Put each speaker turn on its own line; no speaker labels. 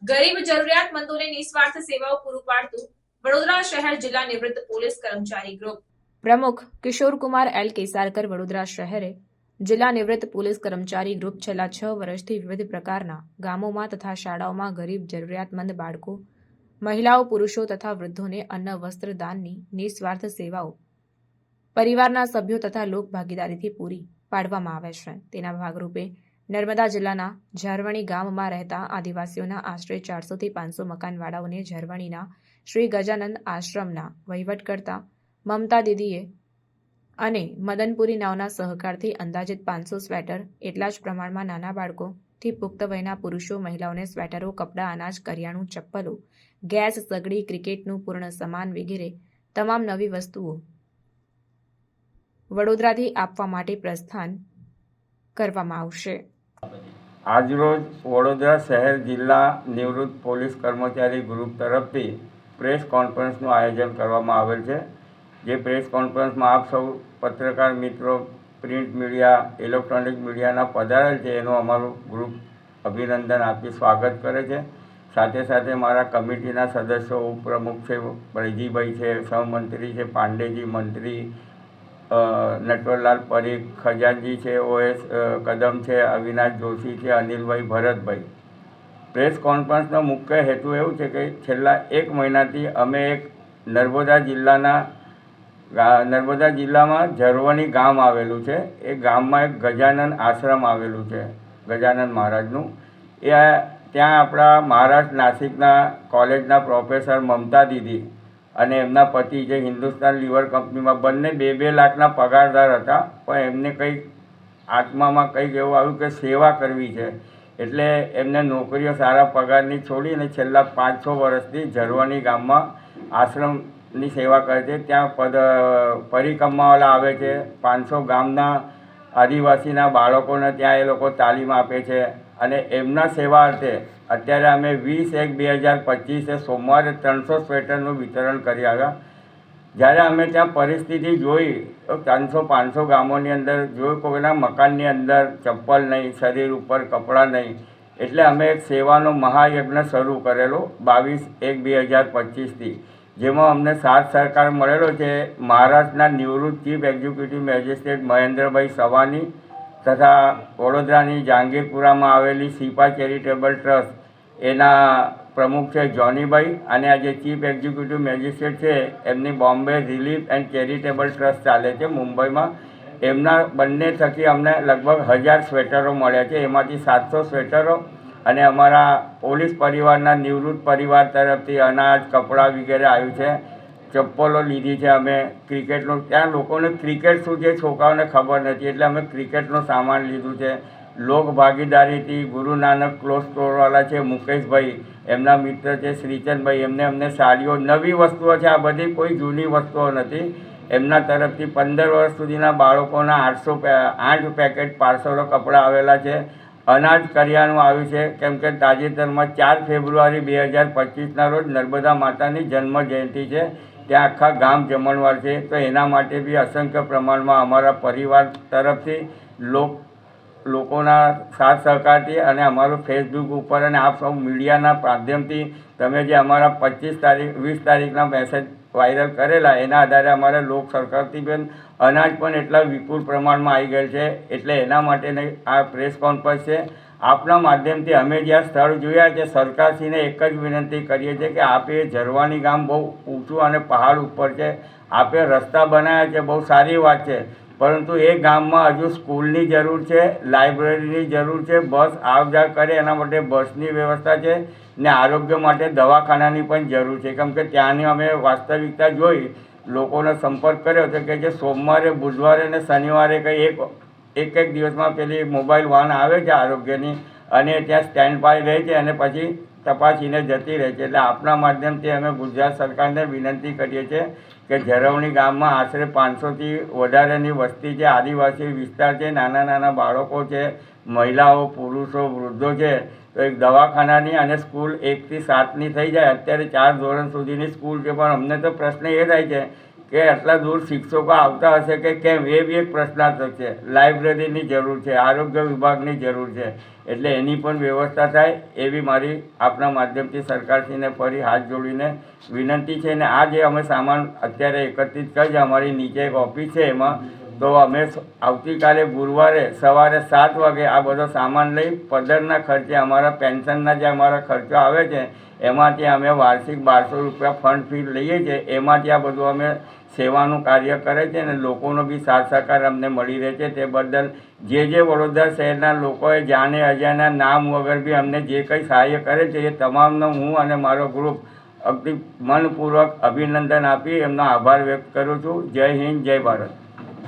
ગરીબ જરૂરિયાતમંદોને નિસ્વાર્થ સેવાઓ પૂરું પાડતું વડોદરા શહેર જિલ્લા નિવૃત્ત પોલીસ કર્મચારી ગ્રુપ પ્રમુખ કિશોરકુમાર એલ કેસારકર વડોદરા શહેરે જિલ્લા નિવૃત્ત પોલીસ કર્મચારી ગ્રુપ છેલ્લા 6 વર્ષથી વિવિધ પ્રકારના ગામોમાં તથા શાળાઓમાં ગરીબ જરૂરિયાતમંદ બાળકો, મહિલાઓ, પુરુષો તથા વૃદ્ધોને અન્ન વસ્ત્ર દાનની નિસ્વાર્થ સેવાઓ પરિવારના સભ્યો તથા લોક ભાગીદારીથી પૂરી પાડવામાં આવે છે। તેના ભાગરૂપે નર્મદા જિલ્લાના ઝરવણી ગામમાં રહેતા આદિવાસીઓના આશરે 400 થી 500 મકાનવાળાઓને ઝરવણીના શ્રી ગજાનંદ આશ્રમના વહીવટકર્તા મમતા દીદીએ અને મદનપુરી નાવના સહકારથી અંદાજિત 500 સ્વેટર, એટલા જ પ્રમાણમાં નાના બાળકોથી પુખ્ત વયના પુરુષો મહિલાઓને સ્વેટરો, કપડાં, અનાજ, કરિયાણું, ચપ્પલો, ગેસ, સગડી, ક્રિકેટનું પૂર્ણ સામાન વગેરે તમામ નવી વસ્તુઓ વડોદરાથી આપવા માટે પ્રસ્થાન કરવામાં આવશે।
આજરોજ વડોદરા શહેર જિલ્લા નિવૃત્ત પોલીસ કર્મચારી ગ્રુપ તરફથી પ્રેસ કોન્ફરન્સનું આયોજન કરવામાં આવેલ છે। જે પ્રેસ કોન્ફરન્સમાં આપ સૌ પત્રકાર મિત્રો, પ્રિન્ટ મીડિયા, ઇલેક્ટ્રોનિક મીડિયાના પધારેલ છે એનું અમારું ગ્રુપ અભિનંદન આપી સ્વાગત કરે છે। સાથે સાથે મારા કમિટીના સદસ્યો, ઉપપ્રમુખ છે બળજીભાઈ છે, સહમંત્રી છે પાંડેજી, મંત્રી નટવરલાલ પરીખ, ખજાનજી છે, OS કદમ છે, અવિનાશ જોશી છે, અનિલભાઈ, ભરતભાઈ। પ્રેસ કોન્ફરન્સનો મુખ્ય હેતુ એવું છે કે છેલ્લા 1 મહિનાથી અમે એક નર્મદા જિલ્લામાં ઝરવણી ગામ આવેલું છે, એ ગામમાં એક ગજાનંદ આશ્રમ આવેલું છે, ગજાનંદ મહારાજનું। ત્યાં આપણા મહારાષ્ટ્ર નાસિકના કોલેજના પ્રોફેસર મમતા દીદી અને એમના પતિ જે હિન્દુસ્તાન લીવર કંપનીમાં બંને 2-2 લાખના પગારદાર હતા, પણ એમને કંઈક આત્મામાં કંઈક એવું આવ્યું કે સેવા કરવી છે, એટલે એમને નોકરીઓ સારા પગારની છોડીને છેલ્લા 5-6 વર્ષથી ઝરવણી ગામમાં આશ્રમની સેવા કરે છે। ત્યાં પરિક્રમાવાળા આવે છે, 500 ગામના આદિવાસીના બાળકોને ત્યાં એ લોકો તાલીમ આપે છે અને એમના સેવા અર્થે અત્યારે અમે 20/1/2025 સોમવારે 300 સ્વેટરનું વિતરણ કરી આવ્યા। જ્યારે અમે ત્યાં પરિસ્થિતિ જોઈ તો 300-500 ગામોની અંદર જોયું કોઈના મકાનની અંદર ચપ્પલ નહીં, શરીર ઉપર કપડાં નહીં, એટલે અમે એક સેવાનો મહાયજ્ઞ શરૂ કરેલો 22/1/2025થી, જેમાં અમને સાથ સહકાર મળેલો છે મહારાષ્ટ્રના નિવૃત્ત ચીફ એક્ઝિક્યુટિવ મેજિસ્ટ્રેટ મહેન્દ્રભાઈ સવાની તથા વડોદરાની જહાંગીરપુરામાં આવેલી સિપા ચેરિટેબલ ટ્રસ્ટ એના પ્રમુખ છે જોનીભાઈ, અને આ જે ચીફ એક્ઝિક્યુટિવ મેજિસ્ટ્રેટ છે એમની Bombay relief and charitable trust ચાલે છે મુંબઈમાં, એમના બંને થકી અમને લગભગ 1000 સ્વેટરો મળ્યા છે। એમાંથી 700 સ્વેટરો અને અમારા પોલીસ પરિવારના નિવૃત્ત પરિવાર તરફથી અનાજ, કપડાં વગેરે આવ્યું છે। ચપ્પલો લીધી છે અમે, ક્રિકેટનું, ત્યાં લોકોને ક્રિકેટ શું છે છોકરાઓને ખબર નથી, એટલે અમે ક્રિકેટનું સામાન લીધું છે। લોક ભાગીદારીથી ગુરુ નાનક ક્લોથ સ્ટોરવાળા છે મુકેશભાઈ, એમના મિત્ર છે શ્રીચંદભાઈ, એમને અમને સાડીઓ, નવી વસ્તુઓ છે, આ બધી કોઈ જૂની વસ્તુઓ નથી। એમના તરફથી 15 વર્ષ સુધીના બાળકોના 8 પેકેટ પાર્સલો કપડાં આવેલા છે। અનાજ, કરિયાણું આવ્યું છે, કેમ કે તાજેતરમાં 4 ફેબ્રુઆરી 2025ના રોજ નર્મદા માતાની જન્મ જયંતિ છે, ત્યાં આખા ગામ જમણવાર છે, તો એના માટે બી અસંખ્ય પ્રમાણમાં અમારા પરિવાર તરફથી લોકોના સાથ સહકારથી અને અમારું ફેસબુક ઉપર અને આપ સૌ મીડિયાના માધ્યમથી તમે જે અમારા 20 તારીખના મેસેજ વાયરલ કરેલા, એના આધારે અમારે લોક સરકારથી પણ અનાજ પણ એટલા વિપુલ પ્રમાણમાં આવી ગયેલ છે, એટલે એના માટે આ પ્રેસ કોન્ફરન્સ છે। આપના માધ્યમથી અમે જ્યાં સ્થળ જોયા છે, સરકારશ્રીને એક જ વિનંતી કરીએ છીએ કે આપે ઝરવાણી ગામ બહુ ઊંચું અને પહાડ ઉપર છે, આપે રસ્તા બનાવ્યા છે, બહુ સારી વાત છે, પરંતુ એ ગામમાં હજુ સ્કૂલની જરૂર છે, લાઇબ્રેરીની જરૂર છે, બસ આવ જા કરે એના માટે બસની વ્યવસ્થા છે ને આરોગ્ય માટે દવાખાનાની પણ જરૂર છે, કેમ કે ત્યાંની અમે વાસ્તવિકતા જોઈ, લોકોનો સંપર્ક કર્યો તો કે જે સોમવારે, બુધવારે અને શનિવારે કંઈ એક દિવસમાં પેલી મોબાઈલ વાન આવે છે આરોગ્યની, અને ત્યાં સ્ટેન્ડ બાય રહે છે અને પછી તપાસીને જતી રહે છે। એટલે આપના માધ્યમથી અમે ગુજરાત સરકારને વિનંતી કરીએ છીએ કે ઝરવણી ગામમાં આશરે 500થી વધારેની વસ્તી છે, આદિવાસી વિસ્તાર છે, નાના બાળકો છે, મહિલાઓ, પુરુષો, વૃદ્ધો છે, તો એક દવાખાનાની અને સ્કૂલ 1 થી 7ની થઈ જાય। અત્યારે 4 ધોરણ સુધીની સ્કૂલ છે, પણ અમને તો પ્રશ્ન એ થાય છે કે આટલા દૂર શિક્ષકો આવતા હશે કે કેમ, એ બી એક પ્રશ્નાર્થ છે. લાઇબ્રેરીની જરૂર છે, આરોગ્ય વિભાગની જરૂર છે, એટલે એની પણ વ્યવસ્થા થાય એવી મારી આપના માધ્યમથી સરકારશ્રીને ફરી હાથ જોડીને વિનંતી છે. અને આ જે અમે સામાન અત્યારે એકત્રિત કરી છે, અમારી નીચે એક ઓફિસ છે, એમાં તો અમે આવતીકાલે ગુરુવારે સવારે 7 વાગે આ બધો સામાન લઈ પદરના ખર્ચે, અમારા પેન્શનના જે અમારા ખર્ચો આવે છે એમાંથી અમે વાર્ષિક 1200 રૂપિયા ફંડ ફી લઈએ છીએ. એમાંથી આ બધું અમે સેવાનું કાર્ય કરે છે અને લોકોનો બી સાથ સહકાર અમને મળી રહે છે. તે બદલ જે વડોદરા શહેરના લોકોએ જાણે અજાણ્યા નામ વગર બી અમને જે કંઈ સહાય કરે છે એ તમામનો હું અને મારો ગ્રુપ અતિ મનપૂર્વક અભિનંદન આપી એમનો આભાર વ્યક્ત કરું છું. જય હિન્દ, જય ભારત.